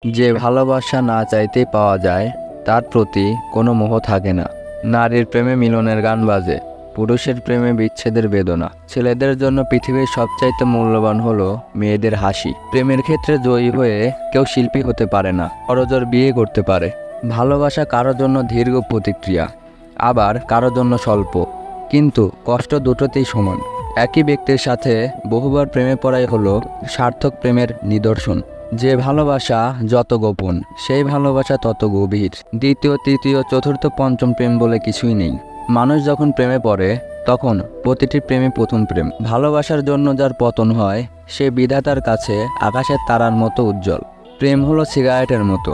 যে ভালোবাসা না চাইতেই পাওয়া যায় তার প্রতি কোনো মোহ থাকে না। নারীর প্রেমে মিলনের গান বাজে, পুরুষের প্রেমে বিচ্ছেদের বেদনা। ছেলেদের জন্য পৃথিবীর সবচাইতে মূল্যবান হলো মেয়েদের হাসি। প্রেমের ক্ষেত্রে জয়ী হয়ে কেউ শিল্পী হতে পারে না, করজোড়ে বিয়ে করতে পারে। ভালোবাসা কারোর জন্য দীর্ঘ প্রতিক্রিয়া, আবার কারোর জন্য স্বল্প, কিন্তু কষ্ট দুটোতেই সমান। একই ব্যক্তির সাথে বহুবার প্রেমে পড়াই হলো সার্থক প্রেমের নিদর্শন। যে ভালোবাসা যত গোপন, সেই ভালোবাসা তত গভীর। দ্বিতীয়, তৃতীয়, চতুর্থ, পঞ্চম প্রেম বলে কিছুই নেই। মানুষ যখন প্রেমে পড়ে তখন প্রতিটি প্রেমে প্রথম প্রেম। ভালোবাসার জন্য যার পতন হয় সে বিধাতার কাছে আকাশের তারার মতো উজ্জ্বল। প্রেম হলো সিগারেটের মতো,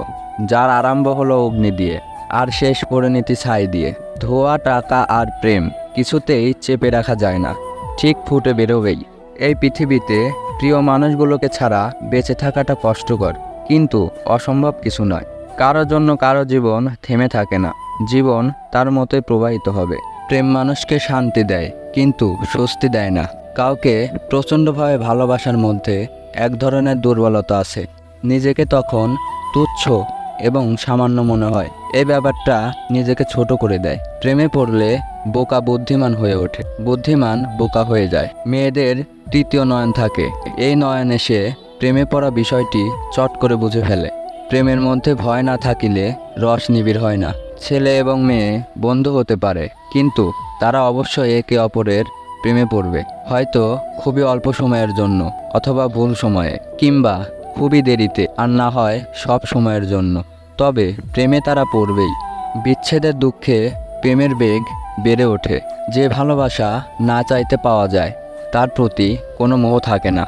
যার আরম্ভ হলো অগ্নি দিয়ে আর শেষ পরিণতি ছাই দিয়ে। ধোঁয়া, টাকা আর প্রেম কিছুতেই চেপে রাখা যায় না, ঠিক ফুটে বেরোবেই। এই পৃথিবীতে প্রিয় মানুষগুলোকে ছাড়া বেঁচে থাকাটা কষ্টকর, কিন্তু অসম্ভব কিছু নয়। কারোর জন্য কারো জীবন থেমে থাকে না, জীবন তার মতোই প্রবাহিত হবে। প্রেম মানুষকে শান্তি দেয়, কিন্তু স্বস্তি দেয় না। কাউকে প্রচণ্ডভাবে ভালোবাসার মধ্যে এক ধরনের দুর্বলতা আছে, নিজেকে তখন তুচ্ছ এবং সামান্য মনে হয়। এই ব্যাপারটা নিজেকে ছোট করে দেয়। প্রেমে পড়লে বোকা বুদ্ধিমান হয়ে ওঠে, বুদ্ধিমান বোকা হয়ে যায়। মেয়েদের তৃতীয় নয়ন থাকে, এই নয়ন এসে প্রেমে পড়া বিষয়টি চট করে বুঝে ফেলে। প্রেমের মধ্যে ভয় না থাকিলে রস নিবিড় হয় না। ছেলে এবং মেয়ে বন্ধু হতে পারে, কিন্তু তারা অবশ্যই একে অপরের প্রেমে পড়বে, হয়তো খুবই অল্প সময়ের জন্য, অথবা ভুল সময়ে, কিংবা খুবই দেরিতে, আর না হয় সব সময়ের জন্য। তবে প্রেমে তারা পড়বেই। বিচ্ছেদের দুঃখে প্রেমের বেগ বেড়ে ওঠে। যে ভালোবাসা না চাইতে পাওয়া যায় তার প্রতি কোনো মোহ থাকে না।